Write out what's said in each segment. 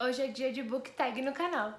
Hoje é dia de book tag no canal.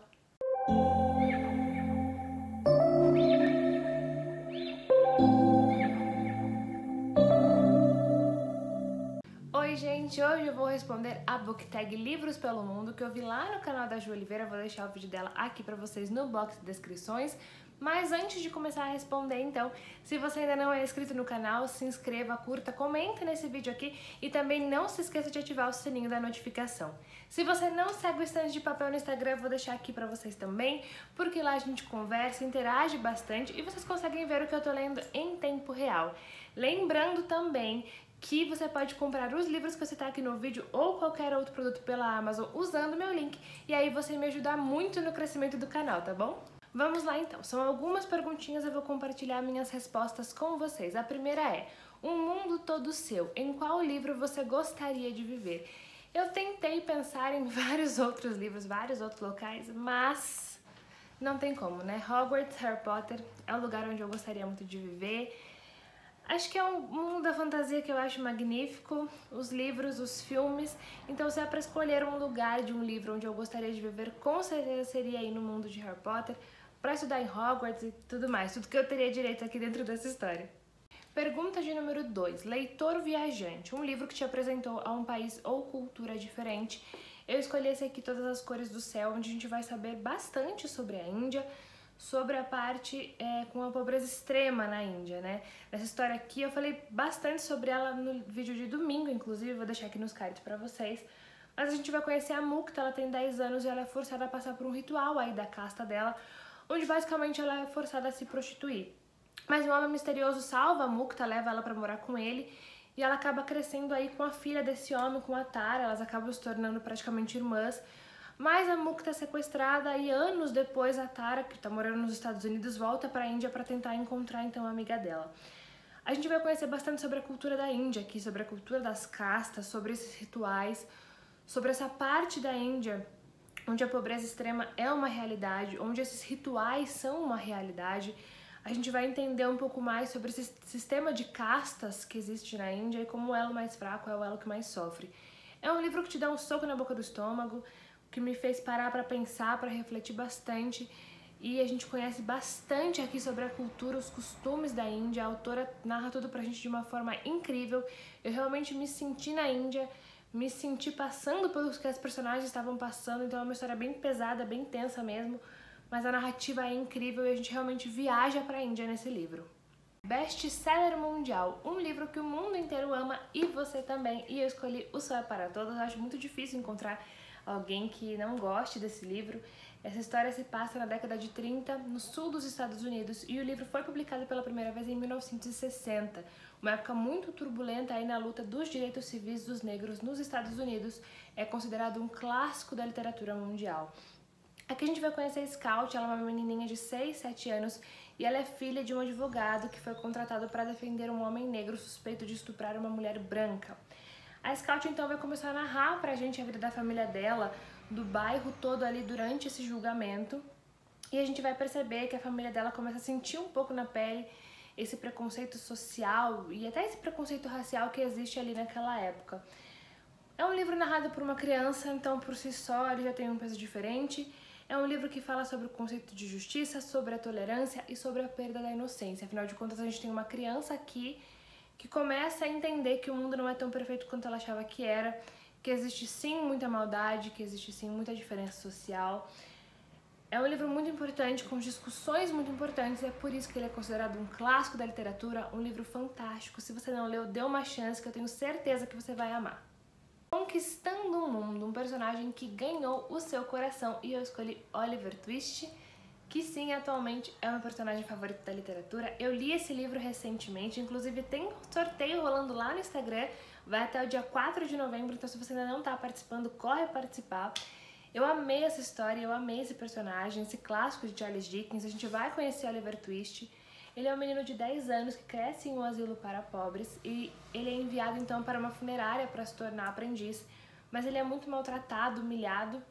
Oi gente, hoje eu vou responder a book tag Livros pelo Mundo que eu vi lá no canal da Ju Oliveira. Vou deixar o vídeo dela aqui pra vocês no box de descrições. Mas antes de começar a responder, então, se você ainda não é inscrito no canal, se inscreva, curta, comenta nesse vídeo aqui e também não se esqueça de ativar o sininho da notificação. Se você não segue o Estante de Papel no Instagram, eu vou deixar aqui pra vocês também, porque lá a gente conversa, interage bastante e vocês conseguem ver o que eu tô lendo em tempo real. Lembrando também que você pode comprar os livros que você tá aqui no vídeo ou qualquer outro produto pela Amazon usando o meu link e aí você me ajuda muito no crescimento do canal, tá bom? Vamos lá então, são algumas perguntinhas, eu vou compartilhar minhas respostas com vocês. A primeira é: um mundo todo seu, em qual livro você gostaria de viver? Eu tentei pensar em vários outros livros, vários outros locais, mas não tem como, né? Hogwarts, Harry Potter é o lugar onde eu gostaria muito de viver. Acho que é um mundo da fantasia que eu acho magnífico, os livros, os filmes. Então, se é para escolher um lugar de um livro onde eu gostaria de viver, com certeza seria aí no mundo de Harry Potter, para estudar em Hogwarts e tudo mais, tudo que eu teria direito aqui dentro dessa história. Pergunta de número 2. Leitor Viajante, um livro que te apresentou a um país ou cultura diferente. Eu escolhi esse aqui, Todas as Cores do Céu, onde a gente vai saber bastante sobre a Índia, sobre a parte com a pobreza extrema na Índia, né? Nessa história aqui eu falei bastante sobre ela no vídeo de domingo, inclusive, vou deixar aqui nos cards pra vocês. Mas a gente vai conhecer a Mukta, ela tem 10 anos e ela é forçada a passar por um ritual aí da casta dela, onde basicamente ela é forçada a se prostituir. Mas um homem misterioso salva a Mukta, leva ela pra morar com ele, e ela acaba crescendo aí com a filha desse homem, com a Tara, elas acabam se tornando praticamente irmãs. Mas a Mukta é sequestrada e anos depois a Tara, que tá morando nos Estados Unidos, volta pra Índia para tentar encontrar então a amiga dela. A gente vai conhecer bastante sobre a cultura da Índia aqui, sobre a cultura das castas, sobre esses rituais, sobre essa parte da Índia onde a pobreza extrema é uma realidade, onde esses rituais são uma realidade. A gente vai entender um pouco mais sobre esse sistema de castas que existe na Índia e como o elo mais fraco é o elo que mais sofre. É um livro que te dá um soco na boca do estômago, que me fez parar para pensar, para refletir bastante, e a gente conhece bastante aqui sobre a cultura, os costumes da Índia. A autora narra tudo pra gente de uma forma incrível. Eu realmente me senti na Índia, me senti passando pelos que as personagens estavam passando, então é uma história bem pesada, bem tensa mesmo, mas a narrativa é incrível e a gente realmente viaja pra Índia nesse livro. Best-seller mundial, um livro que o mundo inteiro ama e você também, e eu escolhi O Sol é para Todos. Eu acho muito difícil encontrar alguém que não goste desse livro. Essa história se passa na década de 30, no sul dos Estados Unidos, e o livro foi publicado pela primeira vez em 1960, uma época muito turbulenta aí na luta dos direitos civis dos negros nos Estados Unidos. É considerado um clássico da literatura mundial. Aqui a gente vai conhecer a Scout, ela é uma menininha de 6, 7 anos e ela é filha de um advogado que foi contratado para defender um homem negro suspeito de estuprar uma mulher branca. A Scout então vai começar a narrar pra gente a vida da família dela, do bairro todo ali durante esse julgamento, e a gente vai perceber que a família dela começa a sentir um pouco na pele esse preconceito social e até esse preconceito racial que existe ali naquela época. É um livro narrado por uma criança, então por si só ele já tem um peso diferente. É um livro que fala sobre o conceito de justiça, sobre a tolerância e sobre a perda da inocência. Afinal de contas, a gente tem uma criança aqui que começa a entender que o mundo não é tão perfeito quanto ela achava que era, que existe sim muita maldade, que existe sim muita diferença social. É um livro muito importante, com discussões muito importantes, e é por isso que ele é considerado um clássico da literatura, um livro fantástico. Se você não leu, dê uma chance que eu tenho certeza que você vai amar. Conquistando o Mundo, um personagem que ganhou o seu coração, e eu escolhi Oliver Twist, que sim, atualmente é o meu personagem favorito da literatura. Eu li esse livro recentemente, inclusive tem um sorteio rolando lá no Instagram, vai até o dia 4 de novembro, então se você ainda não tá participando, corre participar. Eu amei essa história, eu amei esse personagem, esse clássico de Charles Dickens. A gente vai conhecer Oliver Twist. Ele é um menino de 10 anos que cresce em um asilo para pobres e ele é enviado então para uma funerária para se tornar aprendiz, mas ele é muito maltratado, humilhado.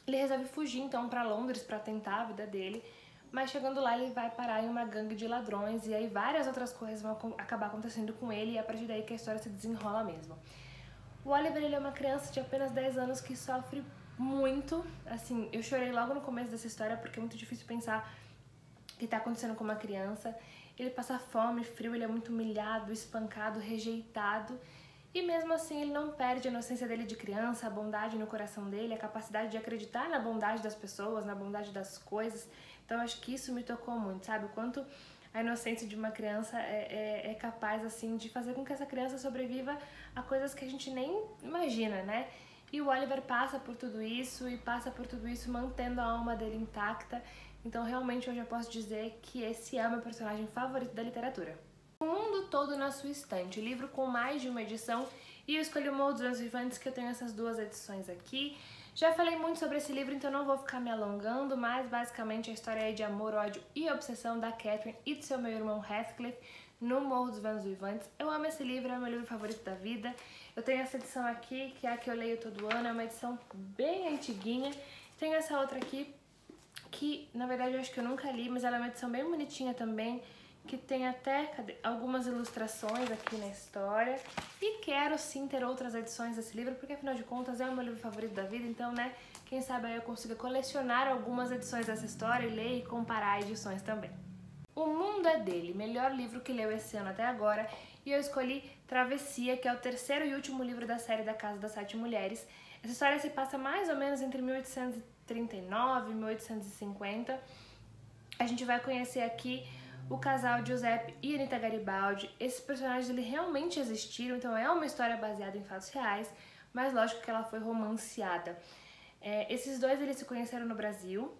Ele resolve fugir então para Londres para tentar a vida dele, mas chegando lá ele vai parar em uma gangue de ladrões e aí várias outras coisas vão acabar acontecendo com ele, e é a partir daí que a história se desenrola mesmo. O Oliver, ele é uma criança de apenas 10 anos que sofre muito, assim, eu chorei logo no começo dessa história porque é muito difícil pensar o que tá acontecendo com uma criança. Ele passa fome, frio, ele é muito humilhado, espancado, rejeitado. E mesmo assim ele não perde a inocência dele de criança, a bondade no coração dele, a capacidade de acreditar na bondade das pessoas, na bondade das coisas. Então acho que isso me tocou muito, sabe? O quanto a inocência de uma criança é capaz, assim, de fazer com que essa criança sobreviva a coisas que a gente nem imagina, né? E o Oliver passa por tudo isso e passa por tudo isso mantendo a alma dele intacta. Então realmente hoje eu posso dizer que esse é o meu personagem favorito da literatura. O Mundo Todo na Sua Estante, livro com mais de uma edição, e eu escolhi o Morro dos Ventos Vivantes, que eu tenho essas duas edições aqui. Já falei muito sobre esse livro, então não vou ficar me alongando, mas basicamente a história é de amor, ódio e obsessão da Catherine e do seu meu irmão Heathcliff no Morro dos Ventos Vivantes. Eu amo esse livro, é o meu livro favorito da vida. Eu tenho essa edição aqui, que é a que eu leio todo ano, é uma edição bem antiguinha. Tenho essa outra aqui, que na verdade eu acho que eu nunca li, mas ela é uma edição bem bonitinha também, que tem até algumas ilustrações aqui na história. E quero sim ter outras edições desse livro, porque afinal de contas é o meu livro favorito da vida, então, né, quem sabe aí eu consiga colecionar algumas edições dessa história e ler e comparar edições também. O Mundo é Dele, melhor livro que leu esse ano até agora, e eu escolhi Travessia, que é o terceiro e último livro da série da Casa das Sete Mulheres. Essa história se passa mais ou menos entre 1839 e 1850. A gente vai conhecer aqui o casal Giuseppe e Anita Garibaldi. Esses personagens eles realmente existiram, então é uma história baseada em fatos reais, mas lógico que ela foi romanceada. Esses dois eles se conheceram no Brasil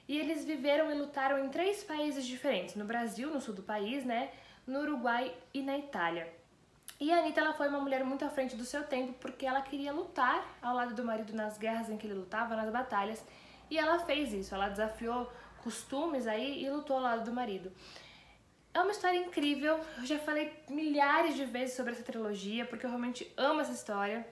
e eles viveram e lutaram em 3 países diferentes, no Brasil, no sul do país, né, no Uruguai e na Itália. E a Anita ela foi uma mulher muito à frente do seu tempo porque ela queria lutar ao lado do marido nas guerras em que ele lutava, nas batalhas, e ela fez isso, ela desafiou costumes aí e lutou ao lado do marido. É uma história incrível, eu já falei milhares de vezes sobre essa trilogia, porque eu realmente amo essa história.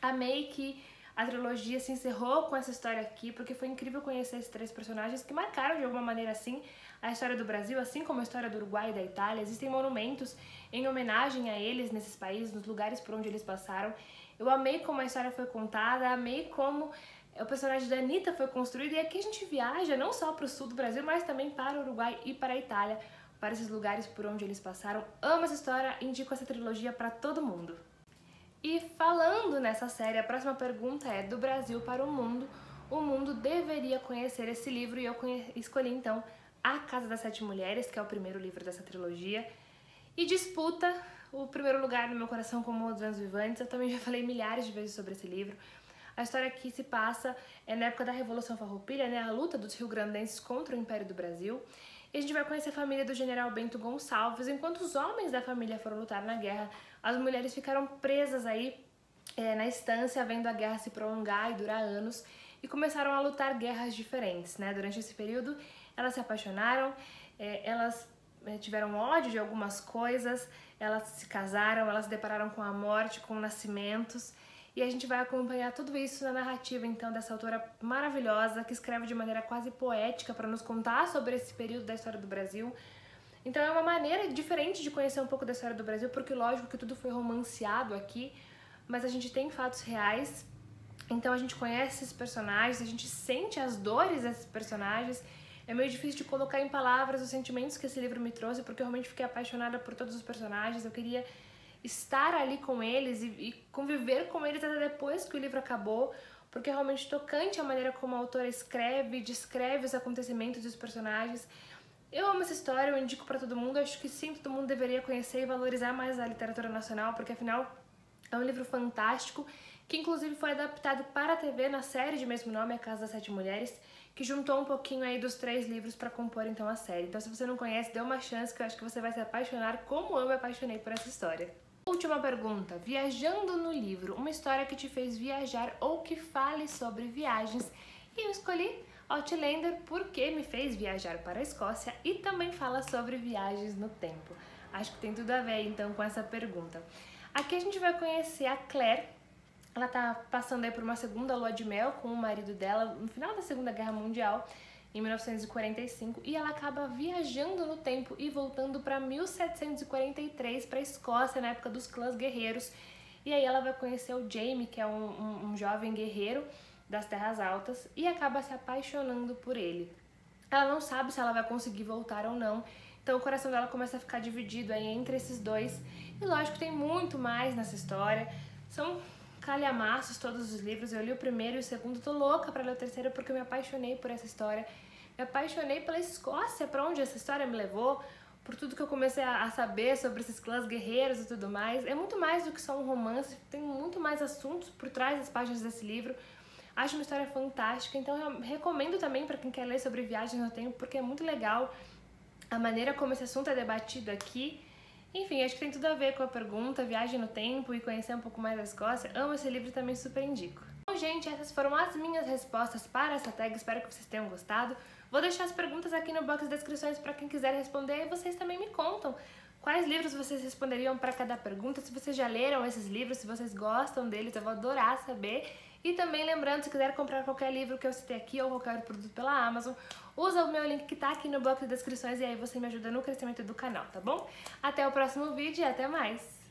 Amei que a trilogia se encerrou com essa história aqui, porque foi incrível conhecer esses 3 personagens que marcaram de alguma maneira assim a história do Brasil, assim como a história do Uruguai e da Itália. Existem monumentos em homenagem a eles nesses países, nos lugares por onde eles passaram. Eu amei como a história foi contada, amei como o personagem da Anita foi construído, e aqui a gente viaja não só para o sul do Brasil, mas também para o Uruguai e para a Itália, para esses lugares por onde eles passaram. Amo essa história, indico essa trilogia para todo mundo. E falando nessa série, a próxima pergunta é: do Brasil para o mundo deveria conhecer esse livro, e eu escolhi então A Casa das Sete Mulheres, que é o primeiro livro dessa trilogia, e disputa o primeiro lugar no meu coração com o Morro dos Ventos Vivantes. Eu também já falei milhares de vezes sobre esse livro. A história aqui se passa na época da Revolução Farroupilha, né, a luta dos rio-grandenses contra o Império do Brasil. E a gente vai conhecer a família do general Bento Gonçalves. Enquanto os homens da família foram lutar na guerra, as mulheres ficaram presas aí na estância, vendo a guerra se prolongar e durar anos, e começaram a lutar guerras diferentes, né? Durante esse período, elas se apaixonaram, elas tiveram ódio de algumas coisas, elas se casaram, elas se depararam com a morte, com nascimentos. E a gente vai acompanhar tudo isso na narrativa, então, dessa autora maravilhosa, que escreve de maneira quase poética para nos contar sobre esse período da história do Brasil. Então é uma maneira diferente de conhecer um pouco da história do Brasil, porque lógico que tudo foi romanceado aqui, mas a gente tem fatos reais, então a gente conhece esses personagens, a gente sente as dores desses personagens. É meio difícil de colocar em palavras os sentimentos que esse livro me trouxe, porque eu realmente fiquei apaixonada por todos os personagens. Eu queria estar ali com eles e conviver com eles até depois que o livro acabou, porque é realmente tocante a maneira como a autora escreve, descreve os acontecimentos e os personagens. Eu amo essa história, eu indico pra todo mundo, acho que sim, todo mundo deveria conhecer e valorizar mais a literatura nacional, porque afinal é um livro fantástico, que inclusive foi adaptado para a TV na série de mesmo nome, A Casa das Sete Mulheres, que juntou um pouquinho aí dos 3 livros para compor então a série. Então se você não conhece, dê uma chance, que eu acho que você vai se apaixonar como eu me apaixonei por essa história. Última pergunta: viajando no livro, uma história que te fez viajar ou que fale sobre viagens. E eu escolhi Outlander porque me fez viajar para a Escócia e também fala sobre viagens no tempo. Acho que tem tudo a ver então com essa pergunta. Aqui a gente vai conhecer a Claire. Ela tá passando aí por uma segunda lua de mel com o marido dela no final da Segunda Guerra Mundial, em 1945, e ela acaba viajando no tempo e voltando para 1743, para a Escócia, na época dos clãs guerreiros. E aí ela vai conhecer o Jaime, que é um jovem guerreiro, das Terras Altas e acaba se apaixonando por ele. Ela não sabe se ela vai conseguir voltar ou não, então o coração dela começa a ficar dividido aí entre esses dois. E lógico, tem muito mais nessa história, são calhamaços todos os livros. Eu li o primeiro e o segundo, tô louca pra ler o terceiro porque eu me apaixonei por essa história. Me apaixonei pela Escócia, pra onde essa história me levou, por tudo que eu comecei a saber sobre esses clãs guerreiros e tudo mais. É muito mais do que só um romance, tem muito mais assuntos por trás das páginas desse livro. Acho uma história fantástica, então eu recomendo também para quem quer ler sobre viagens no tempo, porque é muito legal a maneira como esse assunto é debatido aqui. Enfim, acho que tem tudo a ver com a pergunta, viagem no tempo e conhecer um pouco mais da Escócia. Amo esse livro e também super indico. Bom, gente, essas foram as minhas respostas para essa tag, espero que vocês tenham gostado. Vou deixar as perguntas aqui no box de descrições para quem quiser responder e vocês também me contam quais livros vocês responderiam para cada pergunta, se vocês já leram esses livros, se vocês gostam deles, eu vou adorar saber. E também lembrando, se quiser comprar qualquer livro que eu citei aqui ou qualquer produto pela Amazon, usa o meu link que tá aqui no box de descrições e aí você me ajuda no crescimento do canal, tá bom? Até o próximo vídeo e até mais!